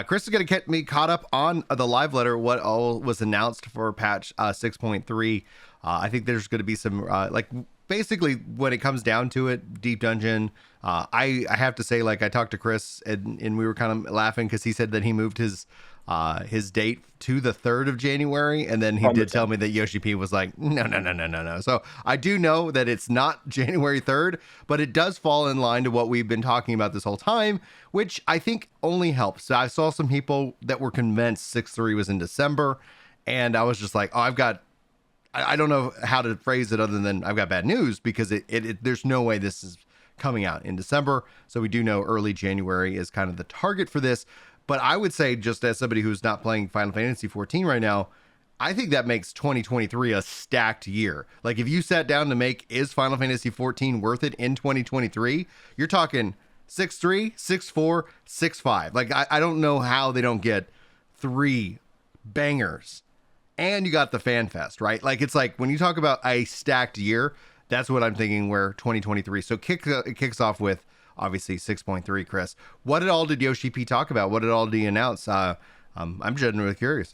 Chris is going to get me caught up on the live letter, what all was announced for patch 6.3. I think there's going to be some, basically when it comes down to it, Deep Dungeon. I have to say, like, I talked to Chris and we were kind of laughing because he said that he moved his date to the 3rd of January. And then he did tell me that Yoshi P was like, no. So I do know that it's not January 3rd, but it does fall in line to what we've been talking about this whole time, which I think only helps. So I saw some people that were convinced 6.3 was in December. And I was just like, oh, I don't know how to phrase it other than I've got bad news, because there's no way this is coming out in December. So we do know early January is kind of the target for this. But I would say, just as somebody who's not playing Final Fantasy 14 right now, I think that makes 2023 a stacked year. Like, if you sat down to make, is Final Fantasy 14 worth it in 2023? You're talking 6.3, 6.4, 6.5. Like, I don't know how they don't get 3 bangers. And you got the Fan Fest, right? Like, it's like when you talk about a stacked year, that's what I'm thinking where 2023. So it kicks off with obviously 6.3, Chris. What at all did Yoshi P talk about? What at all did he announce? I'm genuinely curious.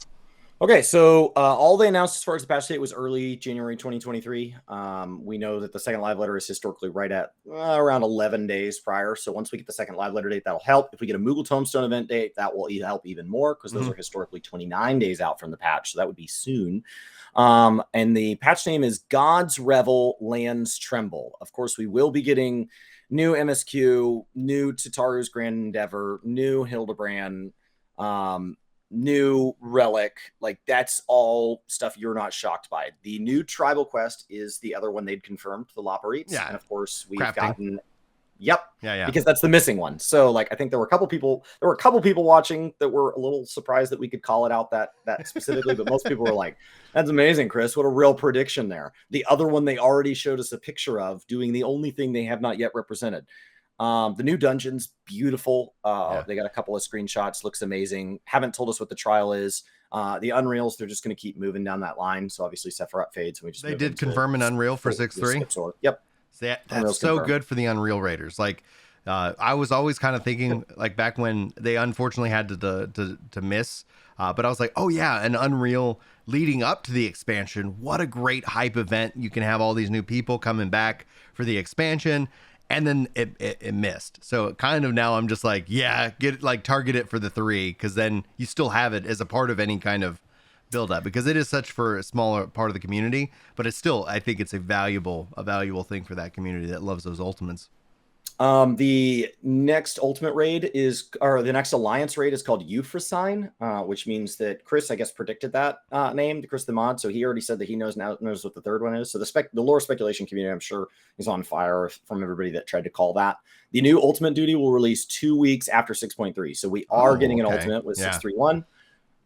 Okay, so all they announced as far as the patch date was early January 2023. We know that the second live letter is historically right at around 11 days prior. So once we get the second live letter date, that'll help. If we get a Moogle Tombstone event date, that will help even more, because those are historically 29 days out from the patch. So that would be soon. And the patch name is God's Revel, Lands Tremble. Of course, we will be getting new MSQ, new Tataru's Grand Endeavor, new Hildebrand, new Relic. Like, that's all stuff you're not shocked by. The new Tribal Quest is the other one they'd confirmed, the Loperites. Yeah. And of course, we've Crafting. gotten... Yep. Yeah. Because that's the missing one. So, like, I think there were a couple people watching that were a little surprised that we could call it out that specifically, but most people were like, that's amazing, Chris. What a real prediction there. The other one they already showed us a picture of, doing the only thing they have not yet represented. The new dungeon's beautiful. They got a couple of screenshots, looks amazing. Haven't told us what the trial is. The Unreals, they're just going to keep moving down that line. So obviously Sephiroth fades, and we just... They did confirm an Unreal for 6.3. Yep. That's so good for the Unreal Raiders. Like, I was always kind of thinking, like, back when they unfortunately had to miss, but I was like, oh yeah, an Unreal leading up to the expansion. What a great hype event. You can have all these new people coming back for the expansion, and then it missed. So kind of now I'm just like, yeah, target it for the 3, because then you still have it as a part of any kind of build up, because it is such for a smaller part of the community, but it's still, I think it's a valuable thing for that community that loves those ultimates. The next ultimate raid the next alliance raid is called Euphrosyne, which means that Chris, I guess, predicted that name, Chris the mod. So he already said that he knows what the third one is. So the lore speculation community, I'm sure, is on fire from everybody that tried to call that. The new ultimate duty will release 2 weeks after 6.3. So we are getting an ultimate with 6.3.1.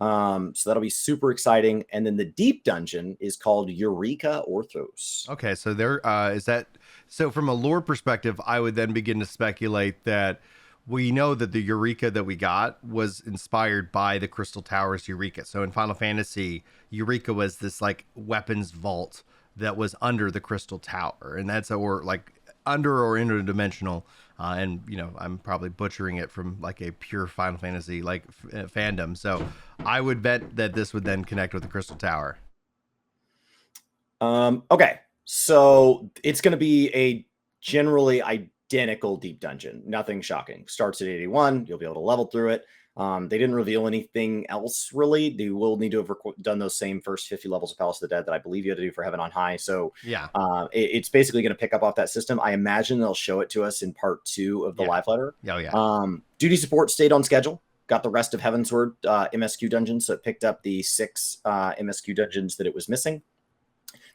So that'll be super exciting. And then the deep dungeon is called Eureka Orthos. Okay, so there is that. So from a lore perspective, I would then begin to speculate that we know that the Eureka that we got was inspired by the Crystal Tower's Eureka. So in Final Fantasy, Eureka was this like weapons vault that was under the Crystal Tower, and that's under or interdimensional. And I'm probably butchering it from like a pure Final Fantasy fandom. So I would bet that this would then connect with the Crystal Tower. Okay, so it's going to be a generally identical deep dungeon. Nothing shocking. Starts at 81. You'll be able to level through it. They didn't reveal anything else, really. They will need to have done those same first 50 levels of Palace of the Dead that I believe you had to do for Heaven on High. So yeah, it's basically going to pick up off that system. I imagine they'll show it to us in part 2 of the live letter. Oh, yeah. Duty support stayed on schedule. Got the rest of Heavensward MSQ dungeons, so it picked up the 6 MSQ dungeons that it was missing.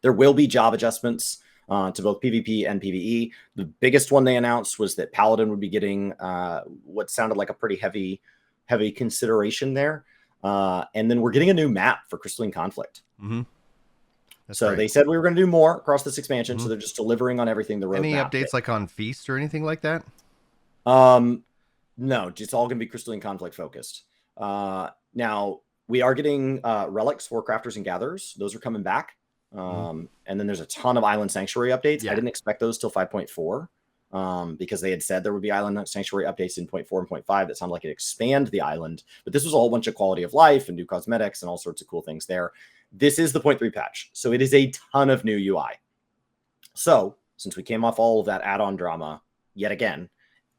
There will be job adjustments to both PvP and PvE. The biggest one they announced was that Paladin would be getting what sounded like a pretty heavy consideration there. And then we're getting a new map for Crystalline Conflict. Mm-hmm. So great. They said we were going to do more across this expansion. So they're just delivering on everything the roadmap. Any updates like on Feast or anything like that? No, it's all going to be Crystalline Conflict focused. Now we are getting relics for crafters and gatherers. Those are coming back. And then there's a ton of Island Sanctuary updates. I didn't expect those till 5.4. because they had said there would be Island Sanctuary updates in 0.4 and 0.5 that sounded like it expand the island. But this was a whole bunch of quality of life and new cosmetics and all sorts of cool things there. This is the 0.3 patch, so it is a ton of new UI. So since we came off all of that add-on drama, yet again,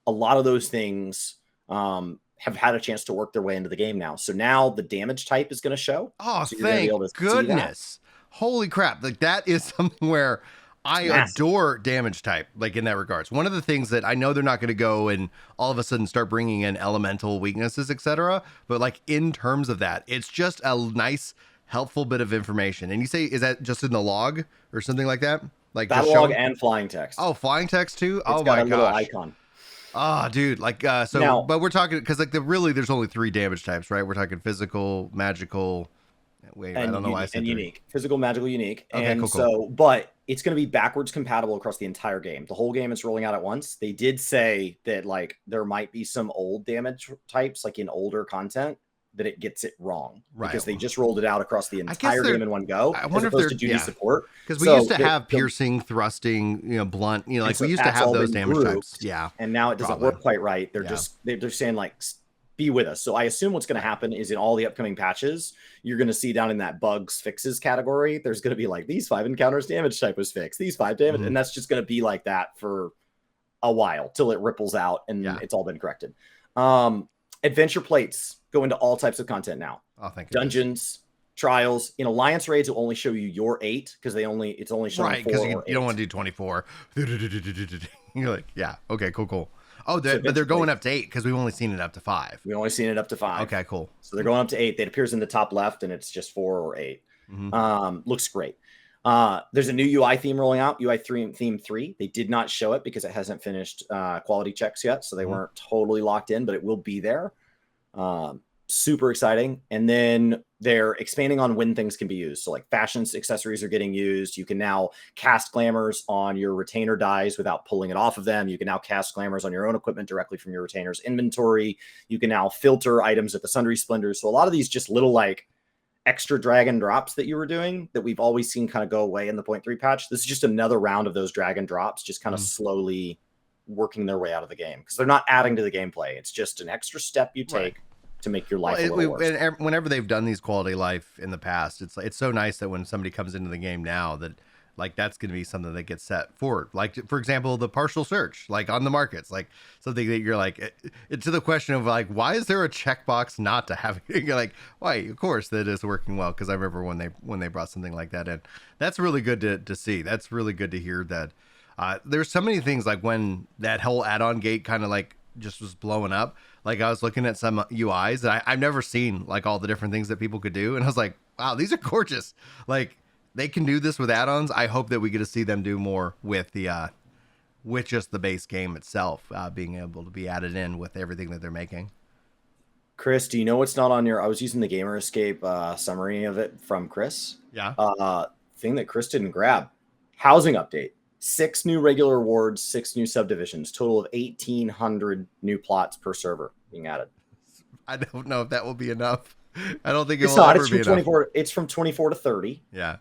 a lot of those things have had a chance to work their way into the game now. So now the damage type is going to show. Oh, so thank goodness. Holy crap. Like that is something where I adore damage type, like in that regards. One of the things that I know they're not going to go and all of a sudden start bringing in elemental weaknesses, etc. But like in terms of that, it's just a nice, helpful bit of information. And you say, is that just in the log or something like that? Like battle log and flying text. Oh, flying text too? It's got a little icon. Oh, dude, like, so, now, but we're talking, because, like, there's only 3 damage types, right? We're talking physical, magical, wait, I don't know why I said and 3. Unique. Physical, magical, unique. Okay, and cool. So, but it's going to be backwards compatible across the entire game. The whole game is rolling out at once. They did say that, like, there might be some old damage types, like in older content, that it gets it wrong. Right. Because they just rolled it out across the entire game in one go. I wonder if they're to support. Because we used to have piercing, thrusting, blunt, like we used to have those damage types. Yeah. And now it doesn't work quite right. They're just, they're saying like, be with us. So I assume what's going to happen is in all the upcoming patches, you're going to see down in that bugs fixes category, there's going to be like these 5 encounters damage type was fixed, these 5 damage. And that's just going to be like that for a while till it ripples out and it's all been corrected. Adventure plates go into all types of content now. Oh, thank you. Dungeons, trials. In Alliance raids will only show you your 8 because it's only showing 4 because you don't want to do 24. You're like, yeah, okay, cool. Oh, but they're going up to 8 because we've only seen it up to 5. We've only seen it up to 5. Okay, cool. So they're going up to 8. It appears in the top left, and it's just 4 or 8. Looks great. There's a new UI theme rolling out, UI theme 3. They did not show it because it hasn't finished quality checks yet, so they weren't totally locked in, but it will be there. Super exciting. And then they're expanding on when things can be used. So like fashion accessories are getting used. You can now cast glamours on your retainer dies without pulling it off of them. You can now cast glamours on your own equipment directly from your retainer's inventory. You can now filter items at the Sundry Splendors. So a lot of these just little like extra drag and drops that you were doing that we've always seen kind of go away in the 0.3 patch. This is just another round of those drag and drops, just kind of slowly working their way out of the game because they're not adding to the gameplay. It's just an extra step you take to make your life a little worse. And whenever they've done these quality life in the past, it's so nice that when somebody comes into the game now that like that's going to be something that gets set forward. Like for example, the partial search, like on the markets, like something that you're like to the question of like, why is there a checkbox not to have it? You're like, why? Of course that is working well because I remember when they brought something like that in. That's really good to see. That's really good to hear that. There's so many things like when that whole add-on gate kind of like just was blowing up. Like I was looking at some UIs that I've never seen, like all the different things that people could do. And I was like, wow, these are gorgeous. Like they can do this with add-ons. I hope that we get to see them do more with just the base game itself, being able to be added in with everything that they're making. Chris, do you know what's not on your, I was using the Gamer Escape summary of it from Chris. Yeah. Thing that Chris didn't grab. Housing update. 6 new regular wards, 6 new subdivisions, total of 1,800 new plots per server being added. I don't know if that will be enough. I don't think it will not. Ever be enough. It's from 24 to 30. Yeah.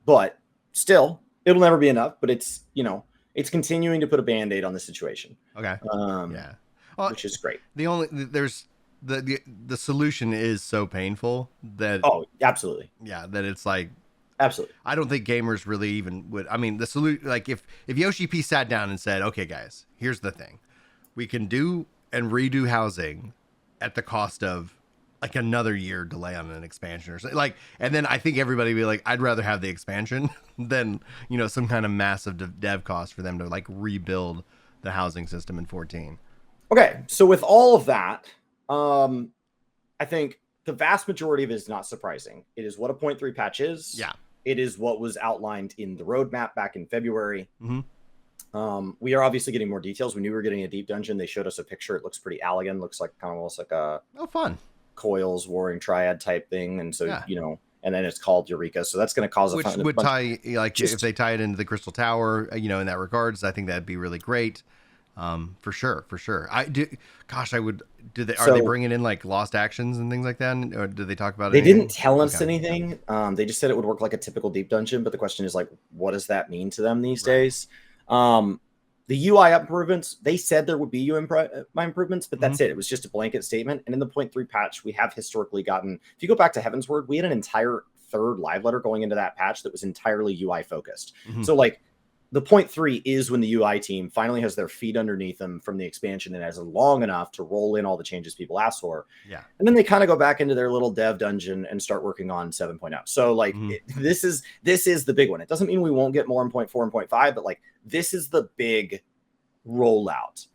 But still, it'll never be enough. But it's it's continuing to put a Band-Aid on the situation. Okay. Yeah. Well, which is great. The solution is so painful that absolutely. Yeah, that it's like. Absolutely. I don't think gamers really even would. I mean, the solution, like if Yoshi P sat down and said, okay, guys, here's the thing. We can do and redo housing at the cost of like another year delay on an expansion or something. Like, and then I think everybody would be like, I'd rather have the expansion than, some kind of massive dev cost for them to like rebuild the housing system in 14. Okay. So with all of that, I think the vast majority of it is not surprising. It is what a 0.3 patch is. Yeah. It is what was outlined in the roadmap back in February. We are obviously getting more details. We knew we were getting a deep dungeon. They showed us a picture. It looks pretty elegant. Looks like kind of almost like a fun Coils Warring Triad type thing. And so, and then it's called Eureka. So that's going to cause which would tie, like if they tie it into the Crystal Tower, in that regards, I think that'd be really great. For sure. Are they bringing in like lost actions and things like that? Or did they talk about it? They didn't tell us anything. They just said it would work like a typical deep dungeon. But the question is like, what does that mean to them these days? The UI improvements, they said there would be UI improvements, but that's it. It was just a blanket statement. And in the 0.3 patch, we have historically gotten, if you go back to Heavensward, we had an entire third live letter going into that patch that was entirely UI focused. So like the 0.3 is when the UI team finally has their feet underneath them from the expansion and has long enough to roll in all the changes people ask for. Yeah. And then they kind of go back into their little dev dungeon and start working on 7.0. So like this is the big one. It doesn't mean we won't get more in 0.4 and 0.5, but like this is the big rollout.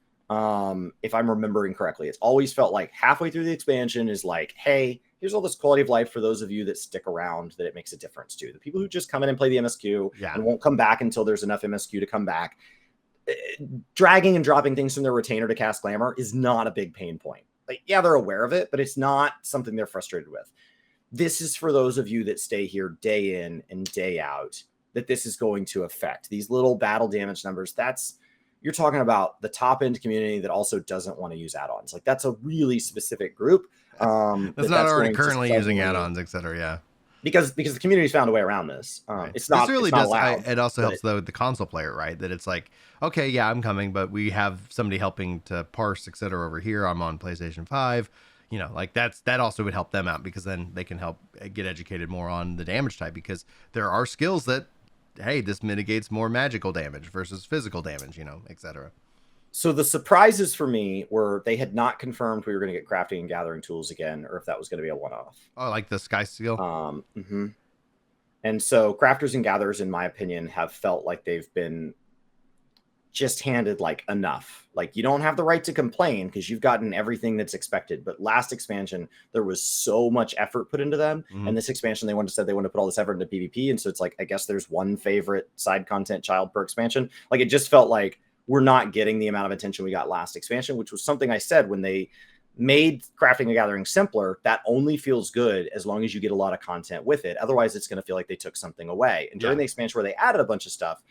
If I'm remembering correctly, it's always felt like halfway through the expansion is like, hey, here's all this quality of life for those of you that stick around, that it makes a difference to. The people who just come in and play the MSQ and won't come back until there's enough MSQ to come back. Dragging and dropping things from their retainer to cast Glamour is not a big pain point. Like, yeah, they're aware of it, but it's not something they're frustrated with. This is for those of you that stay here day in and day out, that this is going to affect. These little battle damage numbers, you're talking about the top end community that also doesn't want to use add-ons. Like that's a really specific group. That's not already currently using add-ons, etc. Yeah, because the community's found a way around this. It's not. This really it's not does. allowed, it also helps though with the console player, right? That it's like, okay, yeah, I'm coming, but we have somebody helping to parse, etc. over here. I'm on PlayStation 5. You know, like that also would help them out because then they can help get educated more on the damage type because there are skills that, hey, this mitigates more magical damage versus physical damage, you know, etc. So the surprises for me were they had not confirmed we were going to get crafting and gathering tools again, or if that was going to be a one-off. Oh, like the sky seal. And so crafters and gatherers, in my opinion, have felt like they've been just handed like enough. Like you don't have the right to complain because you've gotten everything that's expected. But last expansion, there was so much effort put into them. And this expansion, they wanted to put all this effort into PvP. And so it's like, I guess there's one favorite side content child per expansion. Like it just felt like we're not getting the amount of attention we got last expansion, which was something I said when they made crafting and gathering simpler. That only feels good as long as you get a lot of content with it. Otherwise, it's going to feel like they took something away. And during the expansion where they added a bunch of stuff,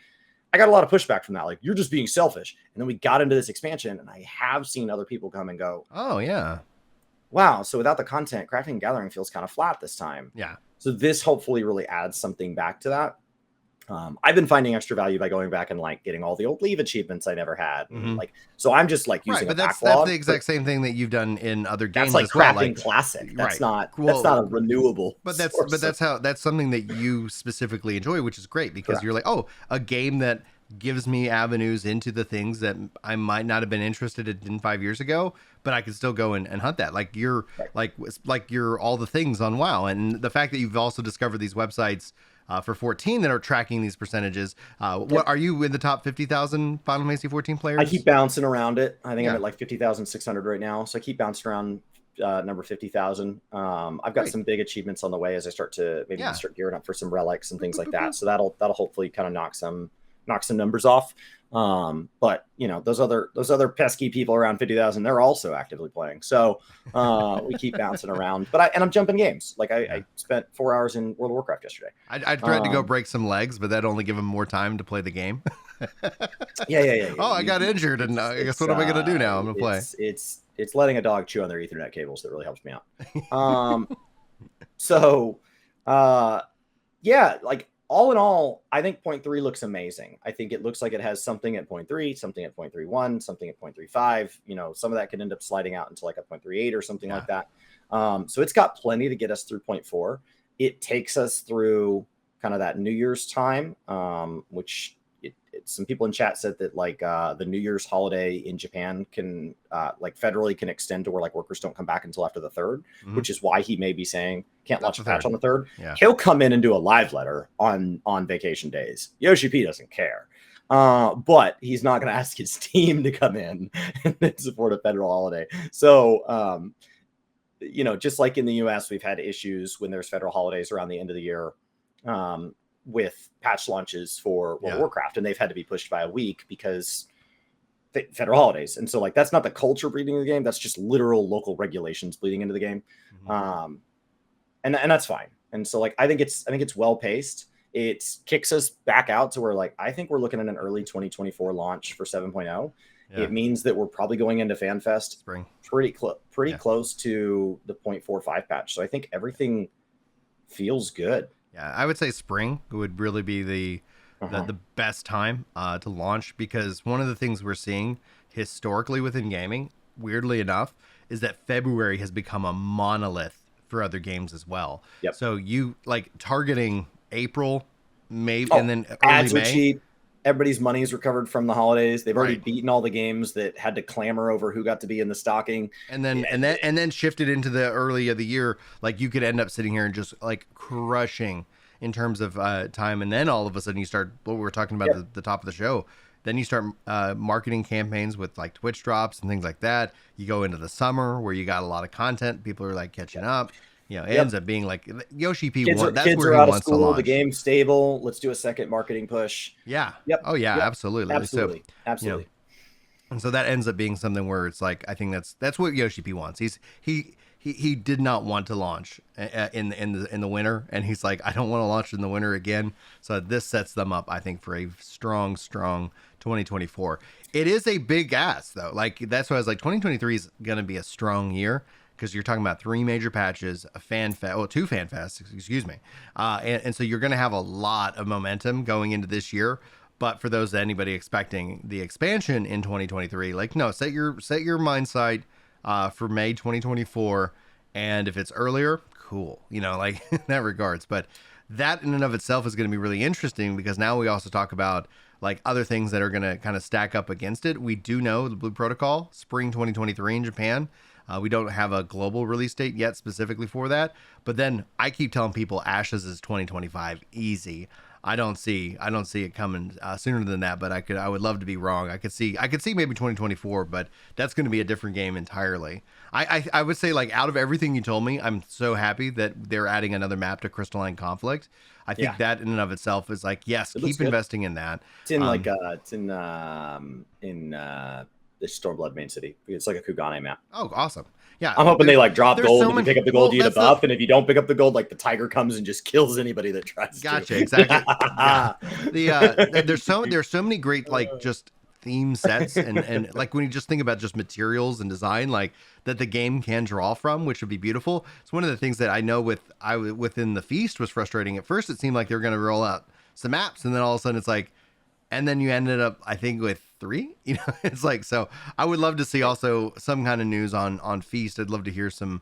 I got a lot of pushback from that. Like, you're just being selfish. And then we got into this expansion, and I have seen other people come and go, oh, yeah. Wow, so without the content, crafting and gathering feels kind of flat this time. Yeah. So this hopefully really adds something back to that. I've been finding extra value by going back and like getting all the old leave achievements I never had. Like, so I'm just like using but that's the exact same thing that you've done in other games. That's like as well. crafting classic. That's not a renewable. But that's something that you specifically enjoy, which is great because you're like, oh, a game that gives me avenues into the things that I might not have been interested in 5 years ago, but I can still go and hunt that. Like you're like you're all the things on WoW, and the fact that you've also discovered these websites for 14 that are tracking these percentages. What are you in the top 50,000 Final Fantasy 14 players? I keep bouncing around it. I think I'm at like 50,600 right now. So I keep bouncing around number 50,000. I've got some big achievements on the way as I start to start gearing up for some relics and things like that. So that'll hopefully kind of knock some numbers off. But you know, those other pesky people around 50,000, they're also actively playing. So we keep bouncing around, but I'm jumping games. Like I spent 4 hours in World of Warcraft yesterday. I tried to go break some legs, but that only give them more time to play the game. Yeah. Oh, I got injured, and I guess what am I going to do now? I'm going to play. It's letting a dog chew on their Ethernet cables that really helps me out. So like all in all, I think 0.3 looks amazing. I think it looks like it has something at 0.3, something at 0.31, something at 0.35. You know, some of that could end up sliding out into like a 0.38 or something like that. So it's got plenty to get us through 0.4. It takes us through kind of that New Year's time, which some people in chat said that like the New Year's holiday in Japan can like federally can extend to where like workers don't come back until after the 3rd, which is why he may be saying can't launch a patch on the 3rd. He'll come in and do a live letter on vacation days. Yoshi P doesn't care. But he's not going to ask his team to come in and support a federal holiday. So, you know, just like in the US, we've had issues when there's federal holidays around the end of the year with patch launches for World of Warcraft, and they've had to be pushed by a week because federal holidays. And so like, that's not the culture bleeding into the game. That's just literal local regulations bleeding into the game. And that's fine. And so like, I think it's well paced. It kicks us back out to where like, I think we're looking at an early 2024 launch for 7.0. It means that we're probably going into FanFest spring pretty close to the 0.45 patch. So I think everything feels good. Yeah, I would say spring would really be the best time to launch, because one of the things we're seeing historically within gaming, weirdly enough, is that February has become a monolith for other games as well. Yep. So you like targeting April, May, Oh, and then early ads are May. cheap. Everybody's money's recovered from the holidays. They've already Right. beaten all the games that had to clamor over who got to be in the stocking. And then shifted into the early of the year, like you could end up sitting here and just like crushing in terms of time, and then all of a sudden you start what we were talking about Yep. at the top of the show. Then you start marketing campaigns with like Twitch drops and things like that. You go into the summer where you got a lot of content. People are like catching up. You know, it ends up being like Yoshi P Kids one. are, That's kids where are he out of wants to school. The launch. game's stable. Let's do a second marketing push. Yeah. Yep. Oh yeah. Yep. Absolutely. Absolutely. So, Absolutely. You know, and so that ends up being something where it's like I think that's what Yoshi P wants. He did not want to launch in the winter, and he's like, I don't want to launch in the winter again. So this sets them up, I think, for a strong 2024. It is a big ask though. Like that's why I was like, 2023 is going to be a strong year, because you're talking about 3 major patches, a two fan fests, excuse me, and so you're going to have a lot of momentum going into this year. But for those anybody expecting the expansion in 2023, like no, set your mind sight for May 2024, and if it's earlier, cool, you know, like in that regards. But that in and of itself is going to be really interesting, because now we also talk about like other things that are going to kind of stack up against it. We do know the Blue Protocol, spring 2023 in Japan. We don't have a global release date yet specifically for that, but then I keep telling people Ashes is 2025 easy. I don't see it coming sooner than that, but I would love to be wrong. I could see maybe 2024, but that's going to be a different game entirely. I would say, like, out of everything you told me, I'm so happy that they're adding another map to Crystalline Conflict. I think that in and of itself is like, yes, keep investing in that. It's in the Stormblood main city. It's like a Kugane map. Oh, awesome. Yeah, I'm hoping they like drop gold. So if you pick up the gold, you get a buff, and if you don't pick up the gold, like the tiger comes and just kills anybody that tries gotcha, to. Exactly. Yeah. There's so many great like just theme sets and like when you just think about just materials and design like that the game can draw from, which would be beautiful. It's one of the things that I know within the feast was frustrating. At first it seemed like they were going to roll out some maps, and then all of a sudden it's like, and then you ended up, I think, with 3. You know, it's like, so I would love to see also some kind of news on Feast. I'd love to hear some.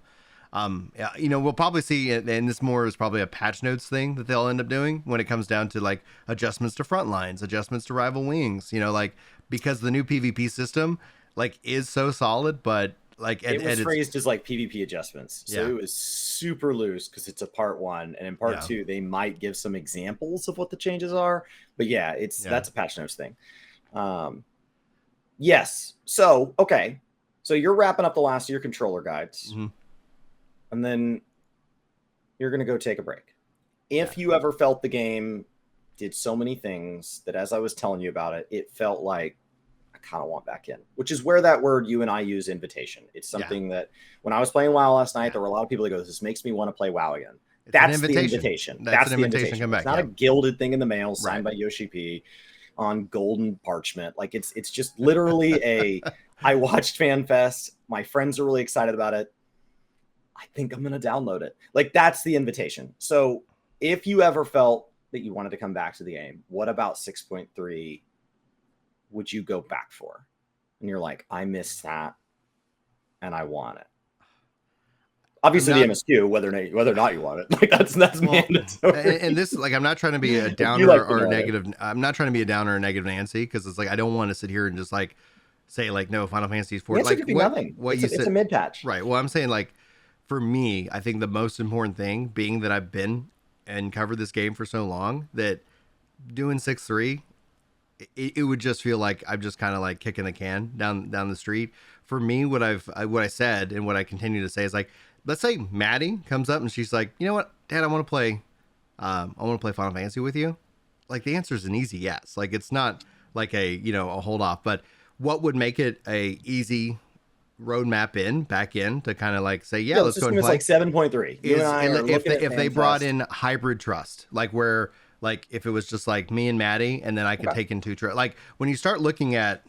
You know, we'll probably see, and this more is probably a patch notes thing that they'll end up doing when it comes down to like adjustments to front lines, adjustments to rival wings. You know, like because the new PvP system like is so solid, but like it was phrased as like PvP adjustments, so it was super loose because it's a part 1, and in part 2 they might give some examples of what the changes are, but that's a patch notes thing. Yes, so okay, so you're wrapping up the last of your controller guides, and then you're gonna go take a break. If you ever felt the game did so many things that as I was telling you about it, it felt like kind of want back in, which is where that word you and I use, invitation. It's something that when I was playing WoW last night, there were a lot of people that go, this makes me want to play WoW again. That's the invitation. That's the invitation. Come back. It's not a gilded thing in the mail signed by Yoshi P on golden parchment. Like it's just literally I watched FanFest. My friends are really excited about it. I think I'm going to download it. Like that's the invitation. So if you ever felt that you wanted to come back to the game, what about 6.3 would you go back for? And you're like, I missed that and I want it. Obviously the MSQ, whether or not you want it. Like that's mandatory. And this, like, I'm not trying to be a downer or negative. I'm not trying to be a downer or negative Nancy, because it's like I don't want to sit here and just like say like no, Final Fantasy is 4. Like nothing. It's a mid patch. Right. Well, I'm saying like for me, I think the most important thing being that I've been and covered this game for so long that doing 6.3, it would just feel like I'm just kind of like kicking the can down the street. For me, what I said and what I continue to say is like, let's say Maddie comes up and she's like, you know what, Dad, I want to play Final Fantasy with you. Like the answer is an easy yes. Like it's not like a hold off, but what would make it a easy roadmap back in to kind of like say, let's go and play. It's like 7.3. If they brought in hybrid trust, like where, like if it was just like me and Maddie, and then I could take in 2 like when you start looking at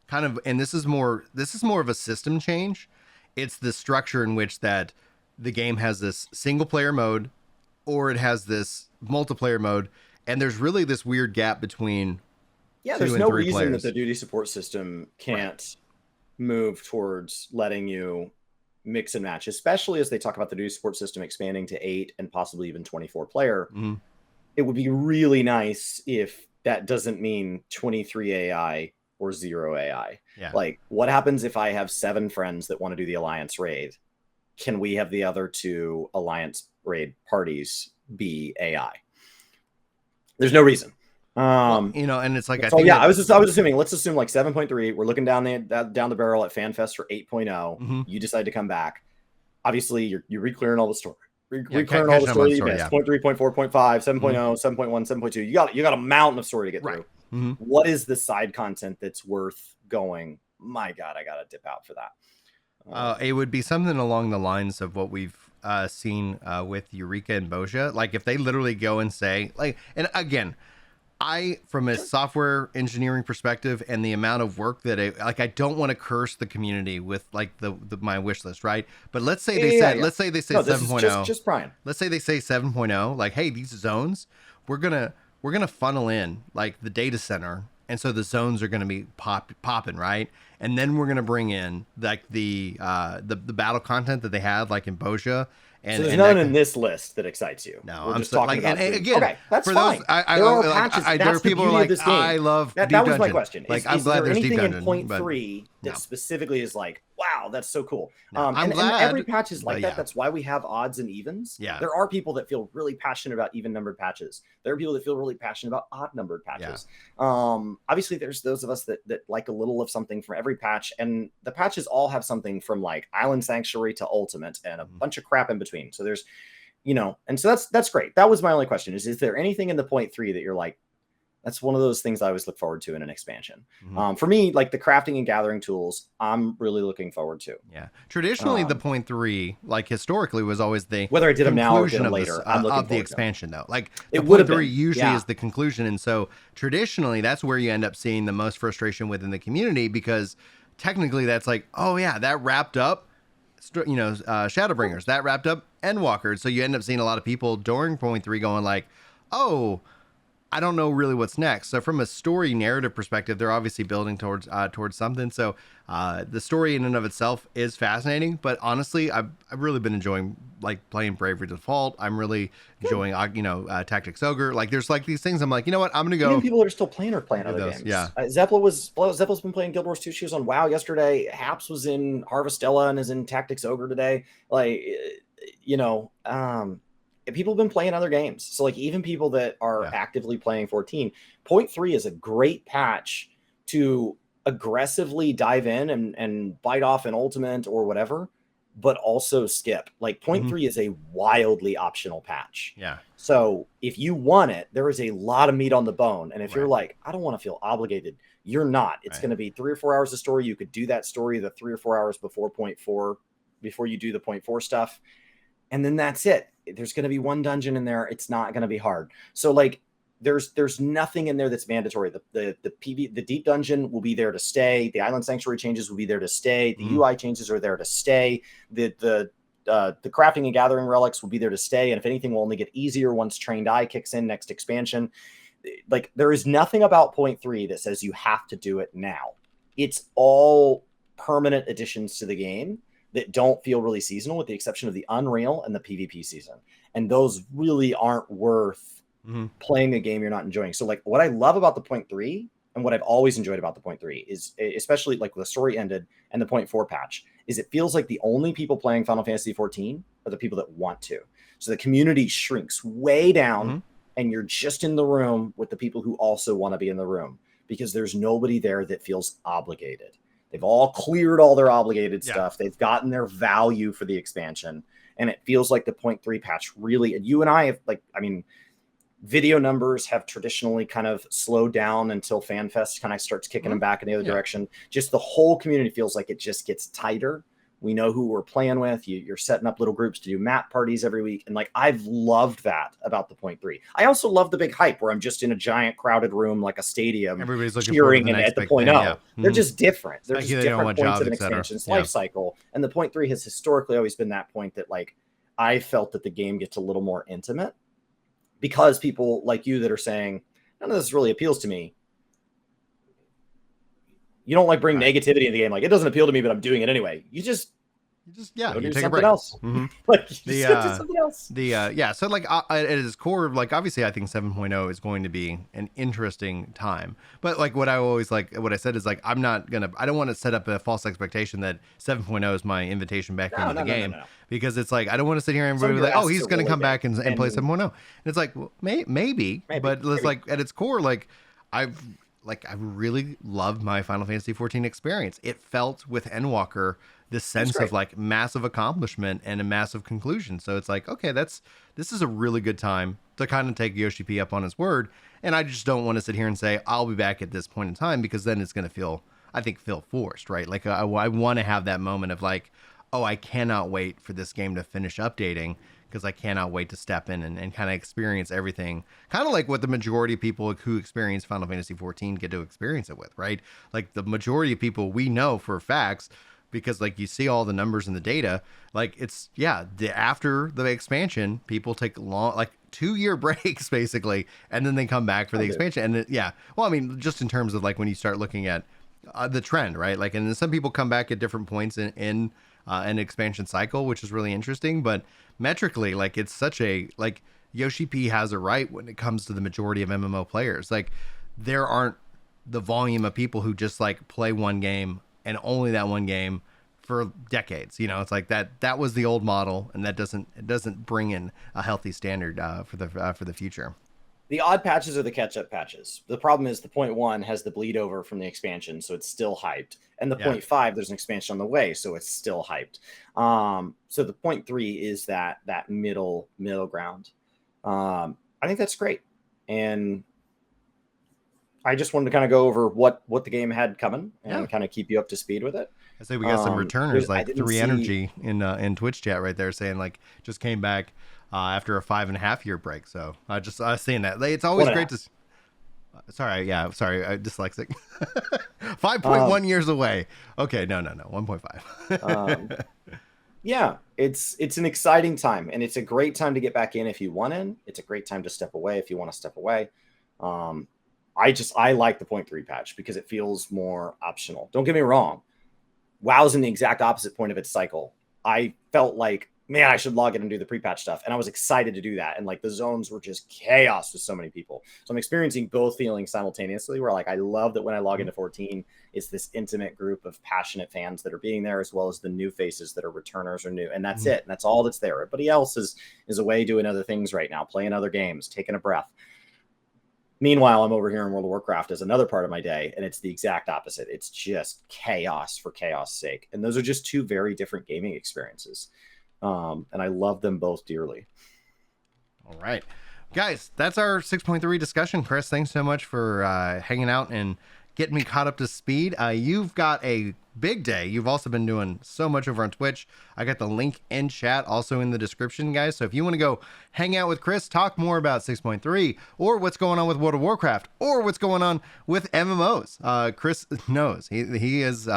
kind of, and this is more of a system change. It's the structure in which that the game has this single player mode, or it has this multiplayer mode, and there's really this weird gap between Yeah, 2 there's and no 3 reason that players. the duty support system can't move towards letting you mix and match, especially as they talk about the duty support system expanding to 8 and possibly even 24 player. Mm-hmm. It would be really nice if that doesn't mean 23 AI or 0 AI. Yeah. Like, what happens if I have 7 friends that want to do the Alliance raid? Can we have the other 2 Alliance raid parties be AI? There's no reason. Well, you know, and it's like, So yeah, I was assuming, let's assume like 7.3, we're looking down the barrel at FanFest for 8.0. Mm-hmm. You decide to come back. Obviously, you're re-clearing all the story. Re-clearing all the story you missed. Yeah. 0.3, 0.4, 0.5, 7.0, 7.1, 7.2. You got a mountain of story to get through. Mm-hmm. What is the side content that's worth going? My God, I gotta dip out for that. It would be something along the lines of what we've seen with Eureka and Bosia. Like if they literally go and say, like, and again, from a software engineering perspective and the amount of work that I don't want to curse the community with like my wish list, right? But let's say let's say they say 7.0. Just Brian. Let's say they say 7.0, like, hey, these zones, we're gonna funnel in like the data center, and so the zones are gonna be popping, right? And then we're gonna bring in like the battle content that they had like in Bosia. And, so there's none in this list that excites you. No, we're I'm just talking like, about. And again, okay, that's for fine. Those, there are patches. There are people who are like, I love that. That was my question. Like, I'm glad there's Deep Dungeon. Anything in 0.3 that specifically is like, wow, that's so cool. No, I'm and glad. And every patch is like that. Yeah. That's why we have odds and evens. Yeah. There are people that feel really passionate about even numbered patches. There are people that feel really passionate about odd numbered patches. Yeah. Obviously, there's those of us that like a little of something from every patch, and the patches all have something from like Island Sanctuary to Ultimate and a bunch of crap in between. So there's, you know, and so that's great. That was my only question is there anything in the 0.3 that you're like, that's one of those things I always look forward to in an expansion. Mm-hmm. For me, like the crafting and gathering tools, I'm really looking forward to. Yeah. Traditionally, the 0.3, like historically, was always the whether I did them now or did them later. I'm looking of the expansion, though. Like the 0.3 usually is the conclusion, and so traditionally, that's where you end up seeing the most frustration within the community because technically, that's like, oh yeah, that wrapped up. You know, Shadowbringers that wrapped up Endwalkers. So you end up seeing a lot of people during 0.3 going like, oh, I don't know really what's next. So from a story narrative perspective, they're obviously building towards something. So the story in and of itself is fascinating. But honestly, I've really been enjoying like playing Bravery Default. I'm really enjoying Tactics Ogre. Like there's like these things. I'm like, you know what? I'm gonna go. Even people that are still playing are playing other games. Yeah. Zeppela's been playing Guild Wars 2. She was on WoW yesterday. Haps was in Harvestella and is in Tactics Ogre today. Like, you know, people have been playing other games. So like even people that are actively playing 14, 0.3 is a great patch to aggressively dive in and bite off an ultimate or whatever, but also skip. Like 0.3 is a wildly optional patch. Yeah. So if you want it, there is a lot of meat on the bone. And if you're like, I don't want to feel obligated, you're not. It's going to be 3 or 4 hours of story. You could do that story the 3 or 4 hours before 0.4, before you do the 0.4 stuff. And then that's it. There's going to be one dungeon in there. It's not going to be hard. So like there's nothing in there that's mandatory. The deep dungeon will be there to stay. The Island Sanctuary changes will be there to stay. The UI changes are there to stay. The crafting and gathering relics will be there to stay. And if anything, will only get easier once Trained Eye kicks in next expansion. Like there is nothing about 0.3 that says you have to do it now. It's all permanent additions to the game that don't feel really seasonal, with the exception of the Unreal and the PvP season. And those really aren't worth playing a game you're not enjoying. So like what I love about the 0.3 and what I've always enjoyed about the 0.3 is, especially like the story ended and the 0.4 patch, is it feels like the only people playing Final Fantasy 14 are the people that want to. So the community shrinks way down and you're just in the room with the people who also want to be in the room because there's nobody there that feels obligated. They've all cleared all their obligated stuff. They've gotten their value for the expansion. And it feels like the 0.3 patch really, and you and I have video numbers have traditionally kind of slowed down until FanFest kind of starts kicking them back in the other direction. Just the whole community feels like it just gets tighter. We know who we're playing with. You're setting up little groups to do map parties every week. And like, I've loved that about the 0.3. I also love the big hype where I'm just in a giant crowded room, like a stadium, everybody's looking cheering and at the 0.0. Yeah. They're just different. They're Like just different points of an expansion's life cycle. And the 0.3 has historically always been that point that like, I felt that the game gets a little more intimate because people like you that are saying none of this really appeals to me. You don't like bring negativity in the game. Like, it doesn't appeal to me, but I'm doing it anyway. You just you do take a something break. else. Mm-hmm. Like, you just go do something else. So like at its core, like obviously I think 7.0 is going to be an interesting time, but like what I said is like I don't want to set up a false expectation that 7.0 is my invitation back into the game, because it's like I don't want to sit here and be like, oh, he's going to come back and play 7.0, and it's like, well, maybe, but it's like at its core, like I really loved my Final Fantasy 14 experience. It felt with Endwalker this sense of like massive accomplishment and a massive conclusion. So it's like, okay, this is a really good time to kind of take Yoshi P up on his word. And I just don't want to sit here and say, I'll be back at this point in time, because then it's going to feel forced, right? Like I want to have that moment of like, oh, I cannot wait for this game to finish updating, because I cannot wait to step in and kind of experience everything, kind of like what the majority of people who experience Final Fantasy 14 get to experience it with, right? Like the majority of people we know for facts, because like you see all the numbers and the data, like it's after the expansion, people take long, like 2-year breaks basically, and then they come back for the expansion. And well, I mean, just in terms of like when you start looking at the trend, right? Like, and then some people come back at different points in an expansion cycle, which is really interesting. But metrically, like it's such a, like Yoshi P has a right when it comes to the majority of MMO players. Like there aren't the volume of people who just like play one game and only that one game for decades. You know, it's like that was the old model, and it doesn't bring in a healthy standard for the future. The odd patches are the catch-up patches. The problem is the 0.1 has the bleed over from the expansion, so it's still hyped. And the 0.5, there's an expansion on the way, so it's still hyped. So the 0.3 is that middle ground. I think that's great. And I just wanted to kind of go over what the game had coming and kind of keep you up to speed with it. I say we got some returners like 3 Energy in Twitch chat right there saying like just came back after a 5.5-year break. So I seen that. It's always great to. Sorry, dyslexic. 5.1 years away. Okay, no, 1.5. Yeah, it's an exciting time, and it's a great time to get back in if you want in. It's a great time to step away if you want to step away. I like the 0.3 patch because it feels more optional. Don't get me wrong. WoW's in the exact opposite point of its cycle. I felt like, man, I should log in and do the pre-patch stuff. And I was excited to do that. And like the zones were just chaos with so many people. So I'm experiencing both feelings simultaneously, where like I love that when I log into 14, it's this intimate group of passionate fans that are being there, as well as the new faces that are returners or new. And that's it. And that's all that's there. Everybody else is away doing other things right now, playing other games, taking a breath. Meanwhile, I'm over here in World of Warcraft as another part of my day, and it's the exact opposite. It's just chaos for chaos' sake. And those are just two very different gaming experiences. And I love them both dearly. All right. Guys, that's our 6.3 discussion. Chris, thanks so much for hanging out and getting me caught up to speed. You've got a big day. You've also been doing so much over on Twitch. I got the link in chat, also in the description, guys. So if you want to go hang out with Chris, talk more about 6.3 or what's going on with World of Warcraft or what's going on with MMOs, Chris knows. He is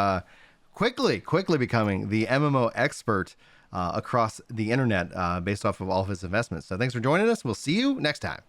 quickly becoming the MMO expert across the internet based off of all of his investments. So thanks for joining us. We'll see you next time.